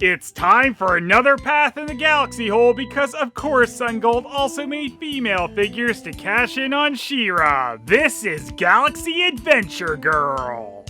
It's time for another path in the galaxy hole because of course Sungold also made female figures to cash in on She-Ra. This is Galaxy Adventure Girl.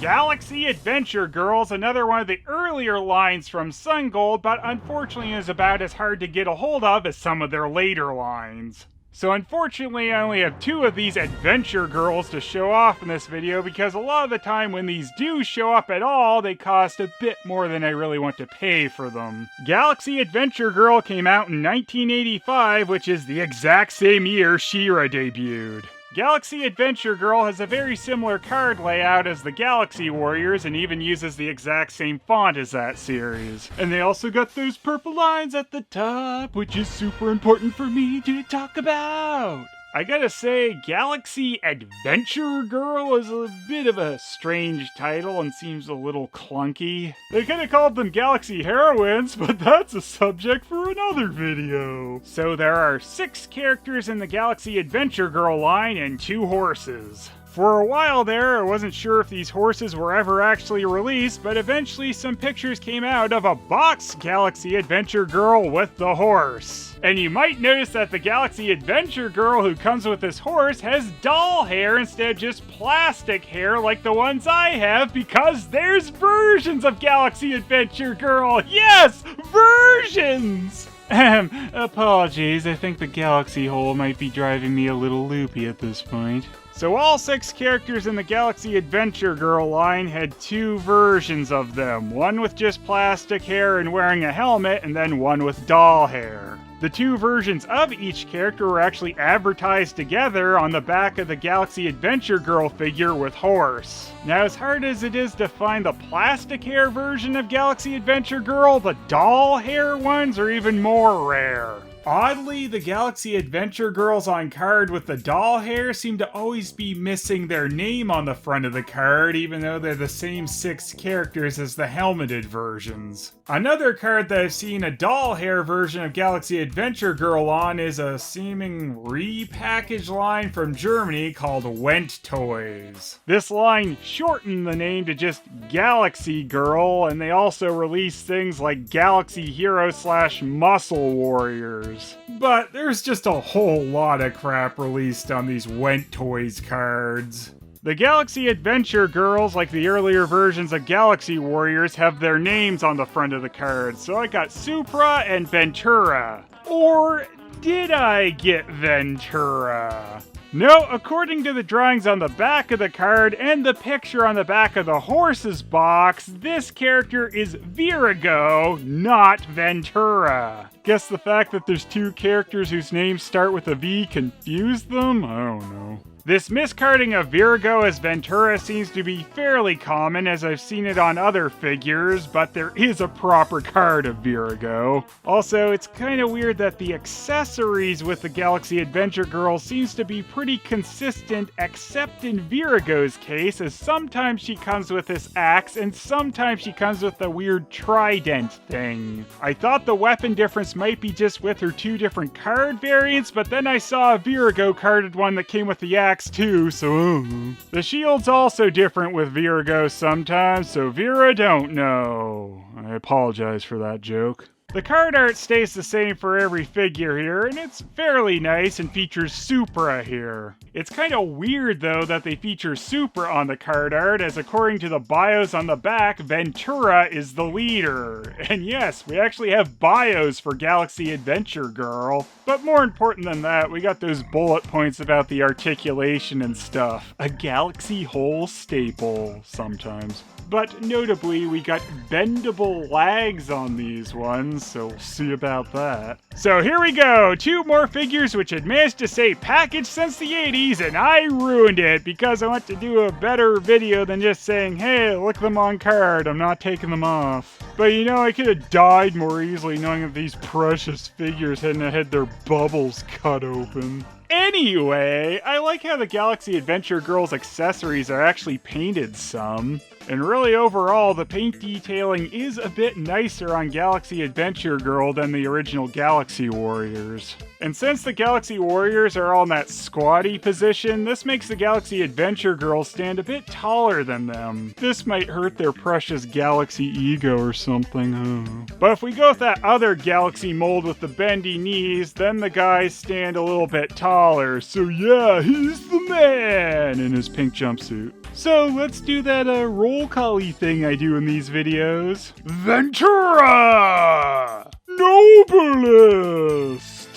Galaxy Adventure Girl is another one of the earlier lines from Sungold, but unfortunately is about as hard to get a hold of as some of their later lines. So unfortunately I only have two of these Adventure Girls to show off in this video because a lot of the time when these do show up at all, they cost a bit more than I really want to pay for them. Galaxy Adventure Girl came out in 1985, which is the exact same year She-Ra debuted. Galaxy Adventure Girl has a very similar card layout as the Galaxy Warriors and even uses the exact same font as that series. And they also got those purple lines at the top, which is super important for me to talk about. I gotta say, Galaxy Adventure Girl is a bit of a strange title and seems a little clunky. They could have called them Galaxy Heroines, but that's a subject for another video. So there are 6 characters in the Galaxy Adventure Girl line and 2 horses. For a while there, I wasn't sure if these horses were ever actually released, but eventually some pictures came out of a boxed Galaxy Adventure Girl with the horse. And you might notice that the Galaxy Adventure Girl who comes with this horse has doll hair instead of just plastic hair like the ones I have, because there's versions of Galaxy Adventure Girl! Yes! Versions! Apologies, I think the Galaxy hole might be driving me a little loopy at this point. So all 6 characters in the Galaxy Adventure Girl line had 2 versions of them, one with just plastic hair and wearing a helmet, and then one with doll hair. The 2 versions of each character were actually advertised together on the back of the Galaxy Adventure Girl figure with horse. Now, as hard as it is to find the plastic hair version of Galaxy Adventure Girl, the doll hair ones are even more rare. Oddly, the Galaxy Adventure Girls on card with the doll hair seem to always be missing their name on the front of the card, even though they're the same 6 characters as the helmeted versions. Another card that I've seen a doll hair version of Galaxy Adventure Girl on is a seeming repackaged line from Germany called Wendt Toys. This line shortened the name to just Galaxy Girl, and they also released things like Galaxy Hero / Muscle Warriors. But there's just a whole lot of crap released on these Wendt Toys cards. The Galaxy Adventure Girls, like the earlier versions of Galaxy Warriors, have their names on the front of the cards. So I got Supra and Ventura. Or did I get Ventura? No, according to the drawings on the back of the card and the picture on the back of the horse's box, this character is Virago, not Ventura. Guess the fact that there's 2 characters whose names start with a V confused them? I don't know. This miscarding of Virago as Ventura seems to be fairly common, as I've seen it on other figures, but there is a proper card of Virago. Also, it's kind of weird that the accessories with the Galaxy Adventure Girl seems to be pretty consistent, except in Virago's case, as sometimes she comes with this axe, and sometimes she comes with a weird trident thing. I thought the weapon difference might be just with her 2 different card variants, but then I saw a Virago carded one that came with the axe too, so the shield's also different with Virago sometimes, so Vera don't know. I apologize for that joke. The card art stays the same for every figure here, and it's fairly nice and features Supra here. It's kind of weird though that they feature Supra on the card art, as according to the bios on the back, Ventura is the leader. And yes, we actually have bios for Galaxy Adventure Girl. But more important than that, we got those bullet points about the articulation and stuff. A Galaxy hole staple, sometimes. But notably, we got bendable legs on these ones, so we'll see about that. So here we go, 2 more figures which had managed to say packaged since the 80s, and I ruined it because I want to do a better video than just saying, hey, look them on card, I'm not taking them off. But you know, I could have died more easily knowing that these precious figures hadn't had their bubbles cut open. Anyway, I like how the Galaxy Adventure Girl's accessories are actually painted some. And really overall, the paint detailing is a bit nicer on Galaxy Adventure Girl than the original Galaxy Warriors. And since the Galaxy Warriors are all in that squatty position, this makes the Galaxy Adventure Girls stand a bit taller than them. This might hurt their precious Galaxy ego or something. But if we go with that other Galaxy mold with the bendy knees, then the guys stand a little bit taller. So yeah, he's the man in his pink jumpsuit. So let's do that roll call-y thing I do in these videos. Ventura! Noblest!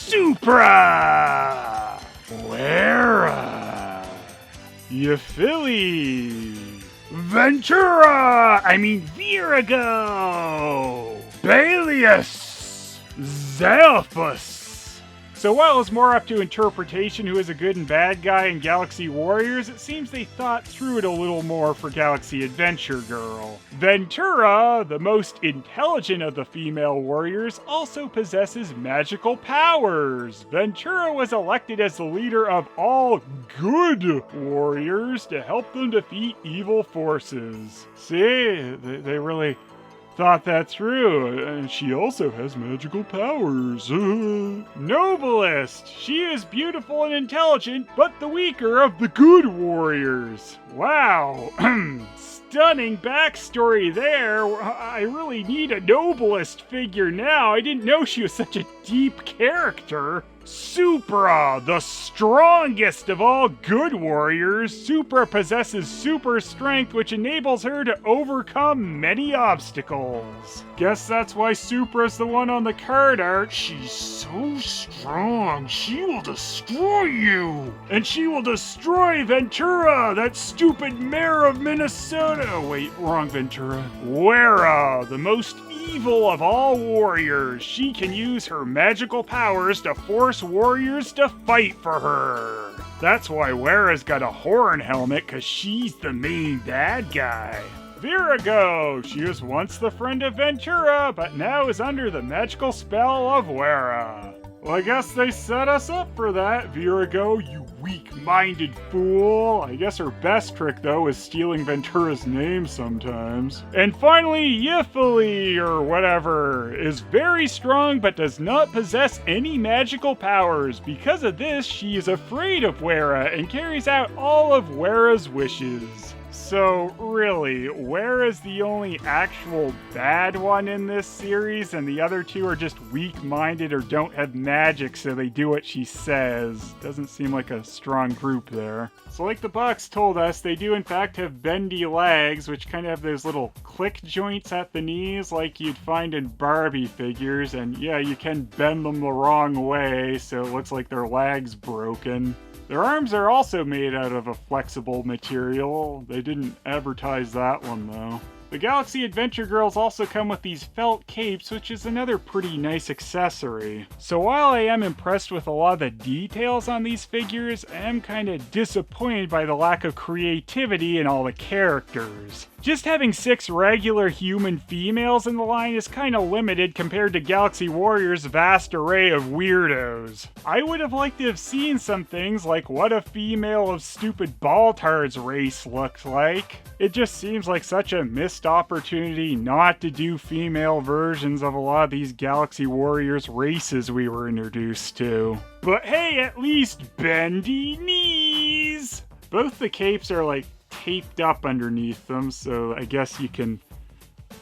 Supra! Wera! Euphilly! Ventura! Virago! Balius! Zelphus! So while it's more up to interpretation who is a good and bad guy in Galaxy Warriors, it seems they thought through it a little more for Galaxy Adventure Girl. Ventura, the most intelligent of the female warriors, also possesses magical powers. Ventura was elected as the leader of all good warriors to help them defeat evil forces. See, they really thought that through, and she also has magical powers. Noblest! She is beautiful and intelligent, but the weaker of the good warriors. Wow. Stunning backstory there. I really need a Noblest figure now. I didn't know she was such a deep character. Supra, the strongest of all good warriors. Supra possesses super strength, which enables her to overcome many obstacles. Guess that's why Supra's the one on the card art. She's so strong, she will destroy you. And she will destroy Ventura, that stupid mayor of Minnesota. Wait, wrong Ventura. Wera, the most evil of all warriors. She can use her magical powers to force warriors to fight for her. That's why Wera's got a horn helmet, cause she's the main bad guy. Virago! She was once the friend of Ventura, but now is under the magical spell of Wera. Well, I guess they set us up for that, Virago, you weak-minded fool. I guess her best trick, though, is stealing Ventura's name sometimes. And finally, Euphilly, or whatever, is very strong but does not possess any magical powers. Because of this, she is afraid of Wera and carries out all of Wera's wishes. So, really, Wera's the only actual bad one in this series, and the other two are just weak-minded or don't have magic, so they do what she says. Doesn't seem like a strong group there. So like the box told us, they do in fact have bendy legs, which kind of have those little click joints at the knees like you'd find in Barbie figures, and yeah, you can bend them the wrong way, so it looks like their leg's broken. Their arms are also made out of a flexible material. They didn't advertise that one though. The Galaxy Adventure Girls also come with these felt capes, which is another pretty nice accessory. So while I am impressed with a lot of the details on these figures, I am kind of disappointed by the lack of creativity in all the characters. Just having 6 regular human females in the line is kind of limited compared to Galaxy Warriors' vast array of weirdos. I would have liked to have seen some things like what a female of stupid Baltard's race looked like. It just seems like such a missed opportunity not to do female versions of a lot of these Galaxy Warriors races we were introduced to. But hey, at least bendy knees! Both the capes are like taped up underneath them, so I guess you can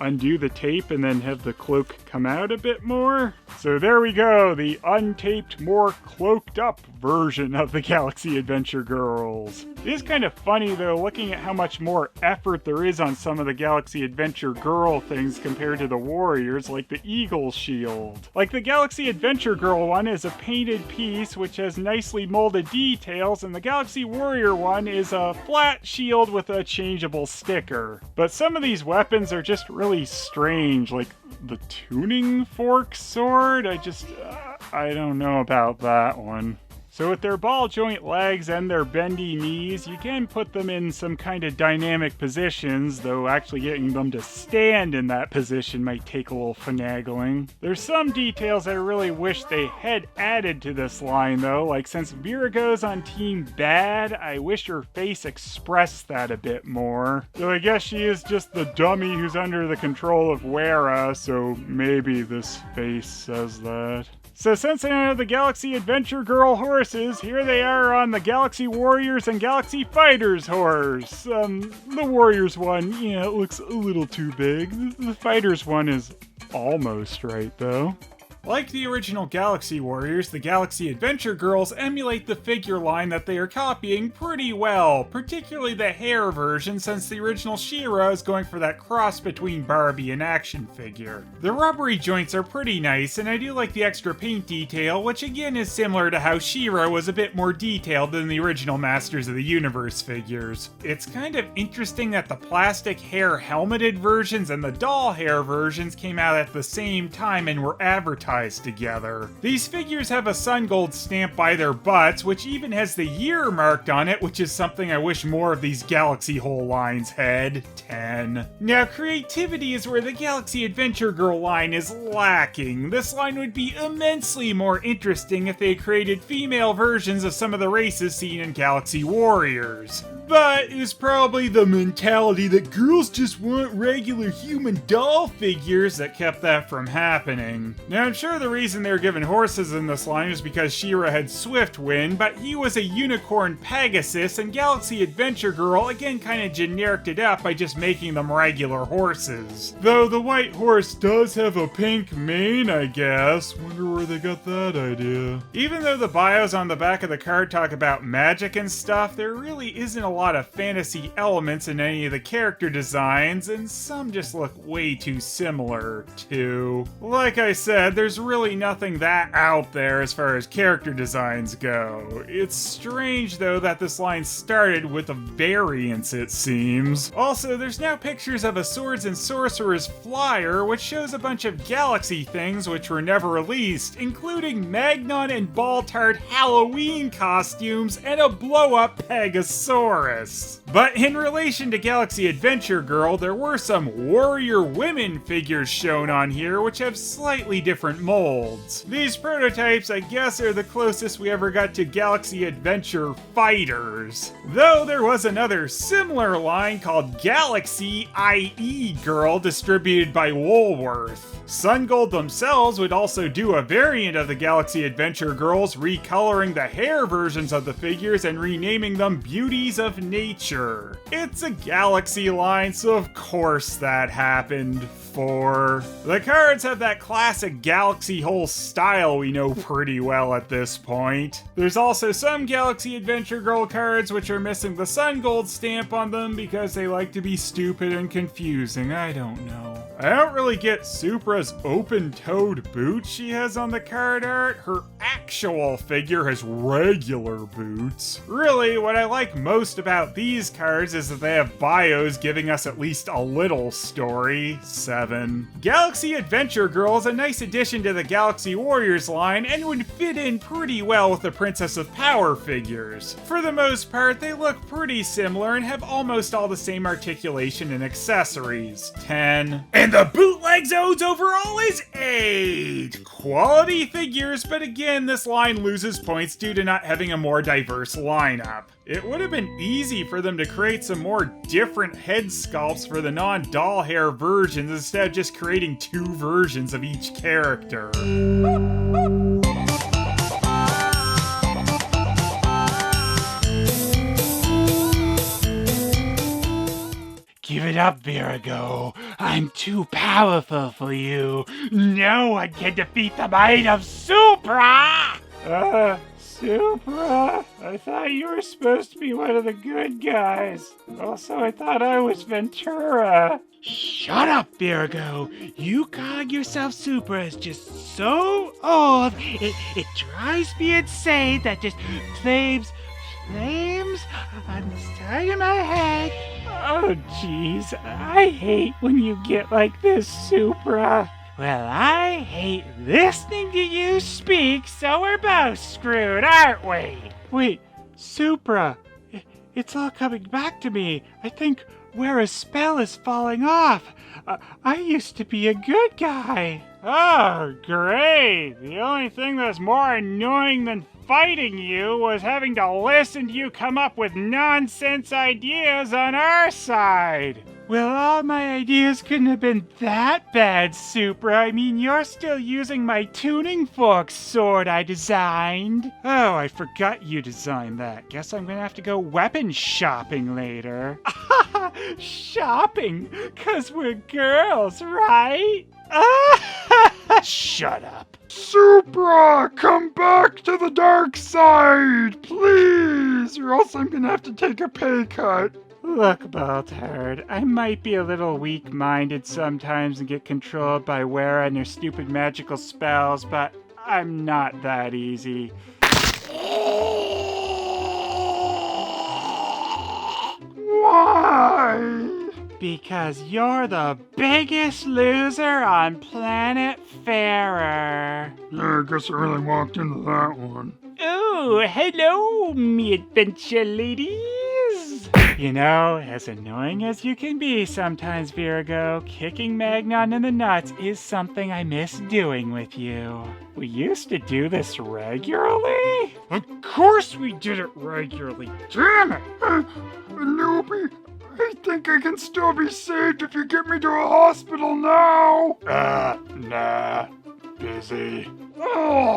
undo the tape and then have the cloak come out a bit more. So there we go, the untaped, more cloaked up version of the Galaxy Adventure Girls. It is kind of funny though, looking at how much more effort there is on some of the Galaxy Adventure Girl things compared to the Warriors, like the Eagle Shield. Like the Galaxy Adventure Girl one is a painted piece which has nicely molded details, and the Galaxy Warrior one is a flat shield with a changeable sticker. But some of these weapons are just really strange, like the tuning fork sword. I don't know about that one. So with their ball joint legs and their bendy knees, you can put them in some kind of dynamic positions, though actually getting them to stand in that position might take a little finagling. There's some details I really wish they had added to this line though, like since Virago's on Team Bad, I wish her face expressed that a bit more. Though I guess she is just the dummy who's under the control of Wera, so maybe this face says that. So since I don't have the Galaxy Adventure Girl horses, here they are on the Galaxy Warriors and Galaxy Fighters horse. The Warriors one, yeah, it looks a little too big. The Fighters one is almost right, though. Like the original Galaxy Warriors, the Galaxy Adventure Girls emulate the figure line that they are copying pretty well, particularly the hair version, since the original She-Ra is going for that cross between Barbie and action figure. The rubbery joints are pretty nice, and I do like the extra paint detail, which again is similar to how She-Ra was a bit more detailed than the original Masters of the Universe figures. It's kind of interesting that the plastic hair helmeted versions and the doll hair versions came out at the same time and were advertised together. These figures have a Sungold stamp by their butts, which even has the year marked on it, which is something I wish more of these Galaxy Hole lines had. 10. Now, creativity is where the Galaxy Adventure Girl line is lacking. This line would be immensely more interesting if they created female versions of some of the races seen in Galaxy Warriors. But it was probably the mentality that girls just want regular human doll figures that kept that from happening. Now, I'm sure the reason they were given horses in this line is because She-Ra had Swiftwind, but he was a unicorn Pegasus, and Galaxy Adventure Girl again kinda genericed it up by just making them regular horses. Though the white horse does have a pink mane, I guess. Wonder where they got that idea. Even though the bios on the back of the card talk about magic and stuff, there really isn't a lot of fantasy elements in any of the character designs, and some just look way too similar, too. Like I said, there's really nothing that out there as far as character designs go. It's strange, though, that this line started with a variance, it seems. Also, there's now pictures of a Swords and Sorcerers flyer, which shows a bunch of Galaxy things which were never released, including Magnon and Baltard Halloween costumes and a blow-up Pegasaurus. But in relation to Galaxy Adventure Girl, there were some warrior women figures shown on here which have slightly different molds. These prototypes, I guess, are the closest we ever got to Galaxy Adventure Fighters. Though there was another similar line called Galaxy IE Girl distributed by Woolworth. Sungold themselves would also do a variant of the Galaxy Adventure Girls, recoloring the hair versions of the figures and renaming them Beauties of Nature. It's a Galaxy line, so of course that happened. 4. The cards have that classic Galaxy Hole style we know pretty well at this point. There's also some Galaxy Adventure Girl cards which are missing the Sungold stamp on them because they like to be stupid and confusing. I don't know. I don't really get Supra's open-toed boots she has on the card art. Her actual figure has regular boots. Really, what I like most about these cards is that they have bios giving us at least a little story. 7. Galaxy Adventure Girl is a nice addition to the Galaxy Warriors line and would fit in pretty well with the Princess of Power figures. For the most part, they look pretty similar and have almost all the same articulation and accessories. 10. And the Bootleg zones overall is 8. Quality figures, but again, this line loses points due to not having a more diverse lineup. It would have been easy for them to create some more different head sculpts for the non-doll hair versions instead of just creating 2 versions of each character. Give it up, Virago. I'm too powerful for you. No one can defeat the might of Supra! Supra? I thought you were supposed to be one of the good guys. Also, I thought I was Ventura. Shut up, Virago. You calling yourself Supra is just so old. It drives me insane that just flames on the side of my head. Oh, jeez. I hate when you get like this, Supra. Well, I hate listening to you speak, so we're both screwed, aren't we? Wait, Supra. It's all coming back to me. I think where a spell is falling off. I used to be a good guy. Oh, great. The only thing that's more annoying than fighting you was having to listen to you come up with nonsense ideas on our side. Well, all my ideas couldn't have been that bad, Supra. I mean, you're still using my tuning fork sword I designed. Oh, I forgot you designed that. Guess I'm gonna have to go weapon shopping later. Shopping? 'Cause we're girls, right? Shut up. Supra, come back to the dark side, please, or else I'm gonna have to take a pay cut. Look, Baltard, I might be a little weak-minded sometimes and get controlled by Wera and her stupid magical spells, but I'm not that easy. Why? Because you're the biggest loser on planet Farer. Yeah, I guess I really walked into that one. Oh, hello, me adventure ladies. You know, as annoying as you can be sometimes, Virgo, kicking Magnon in the nuts is something I miss doing with you. We used to do this regularly? Of course we did it regularly. Damn it! Newbie, I think I can still be saved if you get me to a hospital now. Nah. Busy. Oh,